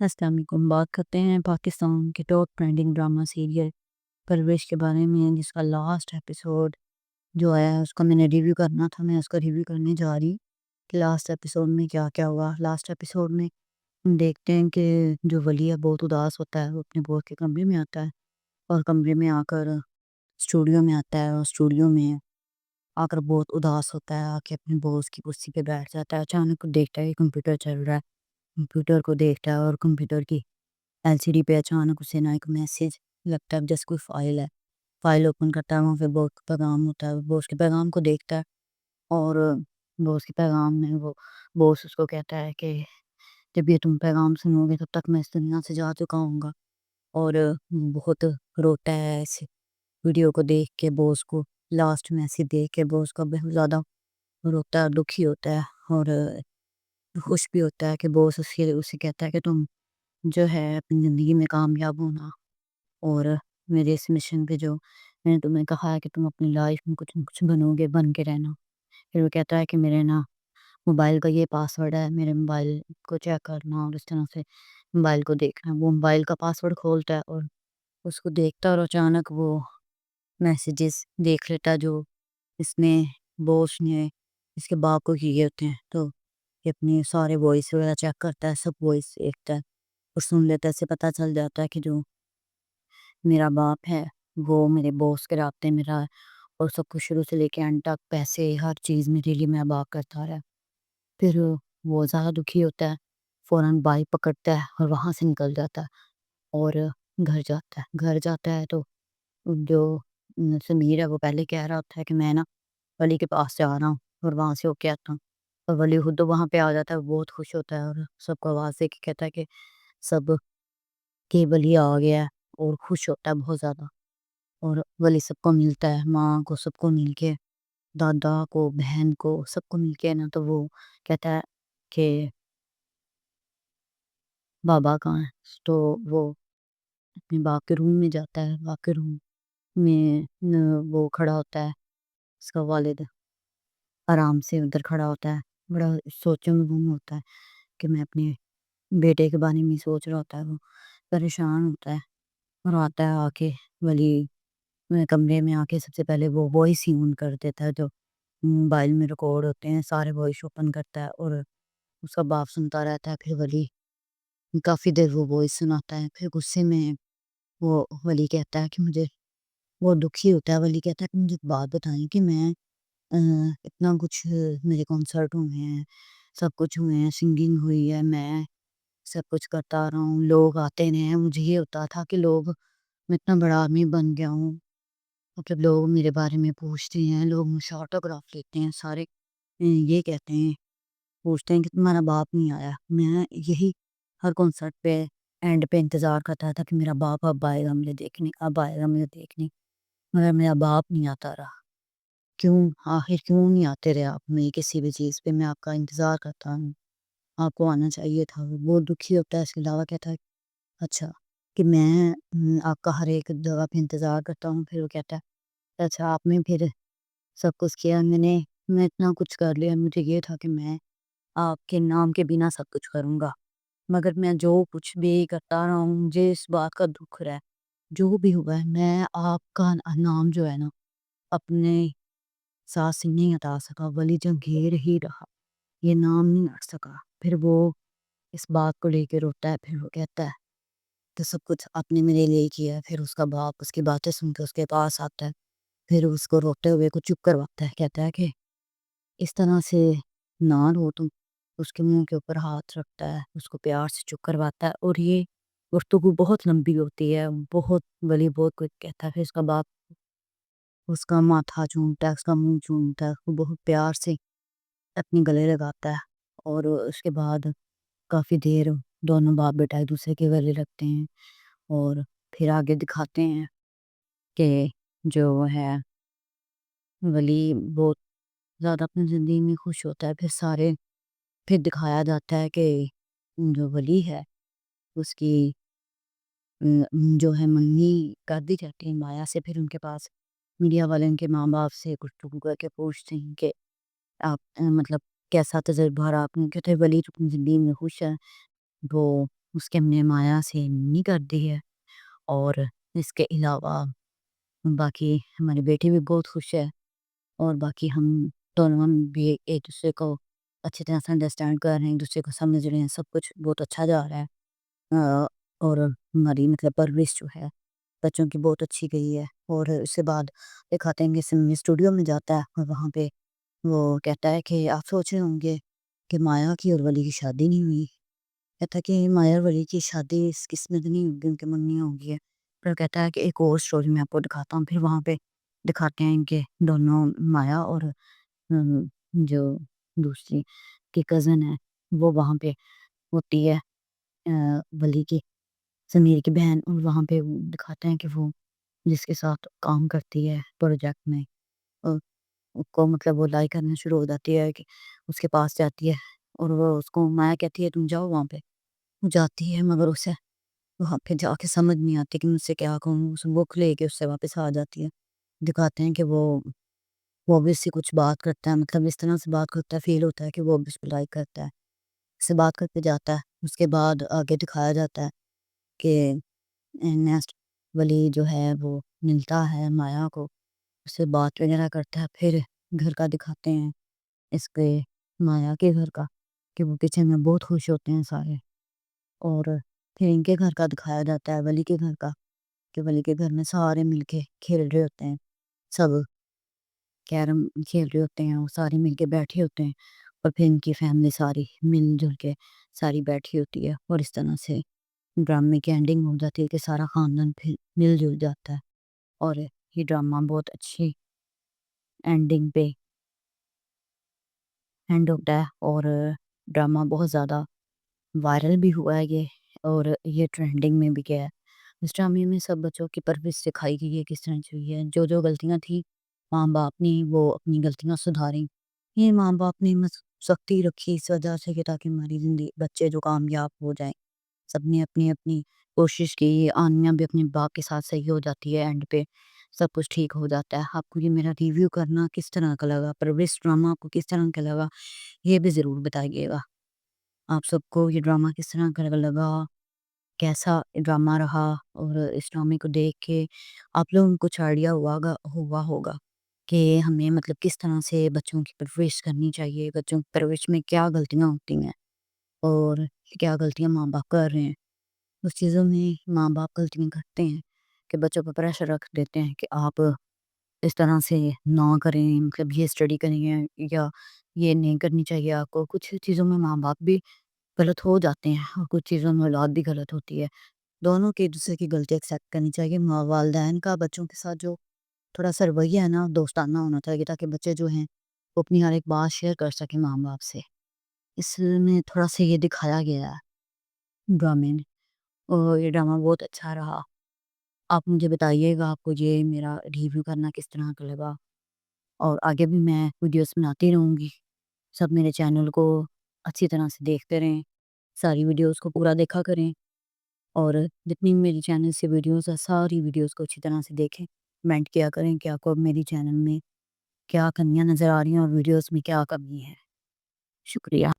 السلام علیکم۔ بات کرتے ہیں پاکستان کے ٹاپ ٹرینڈنگ ڈرامہ سیریل پرورش کے بارے میں، جس کا لاسٹ ایپیسوڈ جو آیا ہے اس کا میں نے ریویو کرنا تھا۔ میں اس کا ریویو کرنے جا رہی کہ لاسٹ ایپیسوڈ میں کیا کیا ہوا۔ لاسٹ ایپیسوڈ میں ہم دیکھتے ہیں کہ جو ولی ہے بہت اداس ہوتا ہے، وہ اپنے دوست کے کمرے میں آتا ہے اور کمرے میں آ کر اسٹوڈیو میں آتا ہے، اور اسٹوڈیو میں آ کر بہت اداس ہوتا ہے، آ کے اپنے باس کی کرسی پہ بیٹھ جاتا ہے۔ اچانک دیکھتا ہے کہ کمپیوٹر چل رہا ہے، کمپیوٹر کو دیکھتا ہے اور کمپیوٹر کی ایل سی ڈی پہ اچانک اسے نا ایک میسج لگتا ہے، جیسے کوئی فائل ہے۔ فائل اوپن کرتا ہے، وہاں پہ باس کا پیغام ہوتا ہے۔ باس کے پیغام کو دیکھتا ہے اور باس کے پیغام میں وہ باس اس کو کہتا ہے کہ جب یہ تم پیغام سنو گے تب تک میں اس دنیا سے جا چکا ہوں گا، اور بہت روتا ہے اس ویڈیو کو دیکھ کے۔ باس کو لاسٹ میسج دیکھ کے باس کا بہت زیادہ روتا ہے، دکھی ہوتا ہے اور خوش بھی ہوتا ہے کہ باس اسے کہتا ہے کہ تم جو ہے اپنی زندگی میں کامیاب ہونا، اور میرے اس مشن پہ جو میں نے تمہیں کہا ہے کہ تم اپنی لائف میں کچھ نہ کچھ بنو گے، بن کے رہنا۔ پھر وہ کہتا ہے کہ میرے نا موبائل کا یہ پاسورڈ ہے، میرے موبائل کو چیک کرنا اور اس طرح سے موبائل کو دیکھنا۔ وہ موبائل کا پاسورڈ کھولتا ہے اور اس کو دیکھتا ہے، اور اچانک وہ میسیجز دیکھ لیتا جو اس نے باس نے اس کے باپ کو کیے ہوتے ہیں۔ تو یہ اپنی سارے وائس وغیرہ چیک کرتا ہے، سب وائس دیکھتا ہے اور سن لیتا ہے۔ اسے پتہ چل جاتا ہے کہ جو میرا باپ ہے وہ میرے باس کے رابطے میں رہا ہے، اور سب کچھ شروع سے لے کے اینڈ تک پیسے ہر چیز میرے لیے میں باپ کرتا رہا ہے۔ پھر وہ زیادہ دکھی ہوتا ہے، فوراً بائک پکڑتا ہے اور وہاں سے نکل جاتا ہے اور گھر جاتا ہے۔ گھر جاتا ہے تو جو سمیر ہے وہ پہلے کہہ رہا ہوتا ہے کہ میں نا ولی کے پاس جا رہا ہوں اور وہاں سے ہو کے آتا ہوں، اور ولی خود وہاں پہ آ جاتا ہے، بہت خوش ہوتا ہے اور سب کو آواز دے کے کہتا ہے کہ سب کہ ولی آ گیا ہے، اور خوش ہوتا ہے بہت زیادہ۔ اور ولی سب کو ملتا ہے، ماں کو، سب کو مل کے، دادا کو، بہن کو، سب کو مل کے نا، تو وہ کہتا ہے کہ بابا کہاں ہے۔ تو وہ اپنے باپ کے روم میں جاتا ہے۔ باپ کے روم میں وہ کھڑا ہوتا ہے، اس کا والد آرام سے ادھر کھڑا ہوتا ہے، بڑا سوچوں میں گم ہوتا ہے کہ میں اپنے بیٹے کے بارے میں سوچ رہا ہوتا ہے۔ وہ پریشان ہوتا ہے اور آتا ہے، آ کے ولی کمرے میں آ کے سب سے پہلے وہ وائس ہی آن کر دیتا ہے جو موبائل میں ریکارڈ ہوتے ہیں، سارے وائس اوپن کرتا ہے اور اس کا باپ سنتا رہتا ہے۔ پھر ولی کافی دیر وہ وائس سناتا ہے، پھر غصے میں وہ ولی کہتا ہے کہ مجھے، وہ دکھی ہوتا ہے، ولی کہتا ہے کہ مجھے ایک بات بتائیں کہ میں اتنا کچھ، میرے کنسرٹ ہوئے ہیں، سب کچھ ہوئے ہیں، سنگنگ ہوئی ہے، میں سب کچھ کرتا رہا ہوں، لوگ آتے رہے ہیں، مجھے یہ ہوتا تھا کہ لوگ، میں اتنا بڑا آدمی بن گیا ہوں، مطلب لوگ میرے بارے میں پوچھتے ہیں، لوگ مجھے آٹوگراف لیتے ہیں، سارے یہ کہتے ہیں، پوچھتے ہیں کہ تمہارا باپ نہیں آیا۔ میں یہی ہر کنسرٹ پہ اینڈ پہ انتظار کرتا تھا کہ میرا باپ اب آئے گا مجھے دیکھنے، اب آئے گا مجھے دیکھنے، مگر میرا باپ نہیں آتا رہا۔ کیوں؟ آخر کیوں نہیں آتے رہے آپ؟ میں کسی بھی چیز پہ میں آپ کا انتظار کرتا ہوں، آپ کو آنا چاہیے تھا۔ وہ دکھی ہوتا ہے، اس کے علاوہ کہتا ہے اچھا کہ میں آپ کا ہر ایک جگہ پہ انتظار کرتا ہوں۔ پھر وہ کہتا ہے اچھا آپ نے پھر سب کچھ کیا، میں اتنا کچھ کر لیا، مجھے یہ تھا کہ میں آپ کے نام کے بنا سب کچھ کروں گا، مگر میں جو کچھ بھی کرتا رہا ہوں، مجھے اس بات کا دکھ رہا ہے، جو بھی ہوا ہے میں آپ کا نام جو ہے نا اپنے ساتھ سے نہیں ہٹا سکا۔ ولی جنگیر ہی رہا، یہ نام نہیں ہٹ سکا۔ پھر وہ اس بات کو لے کے روتا ہے۔ پھر وہ کہتا ہے تو سب کچھ آپ نے میرے لیے کیا ہے۔ پھر اس کا باپ اس کی باتیں سن کے اس کے پاس آتا ہے، پھر اس کو روتے ہوئے کو چپ کرواتا ہے، کہتا ہے کہ اس طرح سے نہ رو تم۔ اس کے منہ کے اوپر ہاتھ رکھتا ہے، اس کو پیار سے چپ کرواتا ہے، اور یہ گفتگو بہت لمبی ہوتی ہے، بہت ولی بہت کچھ کہتا ہے۔ پھر اس کا باپ اس کا ماتھا چومتا ہے، اس کا منہ چومتا ہے، وہ بہت پیار سے اپنی گلے لگاتا ہے، اور اس کے بعد کافی دیر دونوں باپ بیٹا ایک دوسرے کے گلے لگتے ہیں، اور پھر آگے دکھاتے ہیں کہ جو ہے ولی بہت زیادہ اپنی زندگی میں خوش ہوتا ہے۔ پھر دکھایا جاتا ہے کہ جو ولی ہے اس کی جو ہے منگنی کر دی جاتی ہے مایا سے۔ پھر ان کے پاس میڈیا والے ان کے ماں باپ سے گفتگو کر کے پوچھتے ہیں کہ آپ مطلب کیسا تجربہ رہا آپ نے، کہتے ہیں ولی تو اپنی زندگی میں خوش ہے، وہ اس کے ہم نے مایا سے نہیں کر دی ہے، اور اس کے علاوہ باقی ہماری بیٹی بھی بہت خوش ہے، اور باقی ہم دونوں بھی ایک دوسرے کو اچھی طرح سے انڈرسٹینڈ کر رہے ہیں، ایک دوسرے کو سمجھ رہے ہیں، سب کچھ بہت اچھا جا رہا ہے۔ اور ہماری مطلب پرورش جو ہے بچوں کی بہت اچھی گئی ہے۔ اور اس کے بعد دکھاتے ہیں کہ سنگنگ اسٹوڈیو میں جاتا ہے، اور وہاں پہ وہ کہتا ہے کہ آپ سوچ رہے ہوں گے کہ مایا کی اور ولی کی شادی نہیں ہوئی۔ کہتا ہے کہ مایا اور ولی کی شادی اس قسمت نہیں ہوگی، ان کے من نہیں ہوگی ہے۔ پھر کہتا ہے کہ ایک اور سٹوری میں آپ کو دکھاتا ہوں۔ پھر وہاں پہ دکھاتے ہیں کہ دونوں مایا اور جو دوسری کی کزن ہے وہ وہاں پہ ہوتی ہے، ولی کی سمیر کی بہن، اور وہاں پہ دکھاتے ہیں کہ وہ جس کے ساتھ کام کرتی ہے پروجیکٹ میں، اس کو مطلب وہ لائک کرنا شروع ہو جاتی ہے، کہ اس کے پاس جاتی ہے، اور وہ اس کو مایا کہتی ہے تم جاؤ وہاں پہ، وہ جاتی ہے مگر اسے وہاں پہ جا کے سمجھ نہیں آتی کہ مجھ سے کیا کہوں، اس بک لے کے اس سے واپس آ جاتی ہے۔ دکھاتے ہیں کہ وہ بھی اس سے کچھ بات کرتا ہے، مطلب اس طرح سے بات کرتا ہے، فیل ہوتا ہے کہ وہ بھی اس کو لائک کرتا ہے، اس سے بات کرتے جاتا ہے۔ اس کے بعد آگے دکھایا جاتا ہے کہ نیکسٹ ولی جو ہے وہ ملتا ہے مایا کو، اس سے بات وغیرہ کرتا ہے۔ پھر گھر کا دکھاتے ہیں، اس کے مایا کے گھر کا، کہ وہ کچن میں بہت خوش ہوتے ہیں سارے، اور پھر ان کے گھر کا دکھایا جاتا ہے ولی کے گھر کا، کہ ولی کے گھر میں سارے مل کے کھیل رہے ہوتے ہیں، سب کیرم کھیل رہے ہوتے ہیں، وہ سارے مل کے بیٹھے ہوتے ہیں، اور پھر ان کی فیملی ساری مل جل کے ساری بیٹھی ہوتی ہے، اور اس طرح سے ڈرامے کی اینڈنگ ہو جاتی ہے کہ سارا خاندان پھر مل جل جاتا ہے، اور یہ ڈرامہ بہت اچھی اینڈنگ پہ اینڈ ہوتا ہے، اور ڈرامہ بہت زیادہ وائرل بھی ہوا ہے یہ، اور یہ ٹرینڈنگ میں بھی گیا ہے۔ اس ڈرامے میں سب بچوں کی پرورش سکھائی گئی ہے، کس طرح چاہیے، جو جو غلطیاں تھیں ماں باپ نے وہ اپنی غلطیاں سدھاریں۔ یہ ماں باپ نے سختی رکھی اس وجہ سے کہ تاکہ ہماری زندگی بچے جو کامیاب ہو جائیں، سب نے اپنی اپنی کوشش کی، آنیہ بھی اپنے باپ کے ساتھ صحیح ہو جاتی ہے، اینڈ پہ سب کچھ ٹھیک ہو جاتا ہے۔ آپ کو یہ میرا ریویو کرنا کس طرح کا لگا، پرورش ڈرامہ آپ کو کس طرح کا لگا، یہ بھی ضرور بتائیے گا۔ آپ سب کو یہ ڈرامہ کس طرح کا لگا، کیسا ڈرامہ رہا، اور اس ڈرامے کو دیکھ کے آپ لوگوں کو کچھ آئیڈیا ہوا ہوگا کہ ہمیں مطلب کس طرح سے بچوں کی پرورش کرنی چاہیے، بچوں کی پرورش میں کیا غلطیاں ہوتی ہیں، اور کیا غلطیاں ماں باپ کر رہے ہیں۔ اس چیزوں میں ماں باپ غلطیاں کرتے ہیں کہ بچوں پر پریشر رکھ دیتے ہیں کہ آپ اس طرح سے نہ کریں، مطلب یہ اسٹڈی کریں یا یہ نہیں کرنی چاہیے آپ کو۔ کچھ چیزوں میں ماں باپ بھی غلط ہو جاتے ہیں، اور کچھ چیزوں میں اولاد بھی غلط ہوتی ہے۔ دونوں کے ایک دوسرے کی غلطی ایکسیپٹ کرنی چاہیے۔ والدین کا بچوں کے ساتھ جو تھوڑا سا رویہ ہے نا، دوستانہ ہونا چاہیے، تاکہ بچے جو ہیں وہ اپنی ہر ایک بات شیئر کر سکیں ماں باپ سے۔ اس میں تھوڑا سا یہ دکھایا گیا ہے ڈرامے میں، اور یہ ڈرامہ بہت اچھا رہا۔ آپ مجھے بتائیے گا آپ کو یہ میرا ریویو کرنا کس طرح کا لگا، اور آگے بھی میں ویڈیوز بناتی رہوں گی۔ سب میرے چینل کو اچھی طرح سے دیکھتے رہیں، ساری ویڈیوز کو پورا دیکھا کریں، اور جتنی میری چینل سے ویڈیوز ہیں ساری ویڈیوز کو اچھی طرح سے دیکھیں، کمنٹ کیا کریں کہ آپ کو میری چینل میں کیا کمیاں نظر آ رہی ہیں، اور ویڈیوز میں کیا کمی ہے۔ شکریہ۔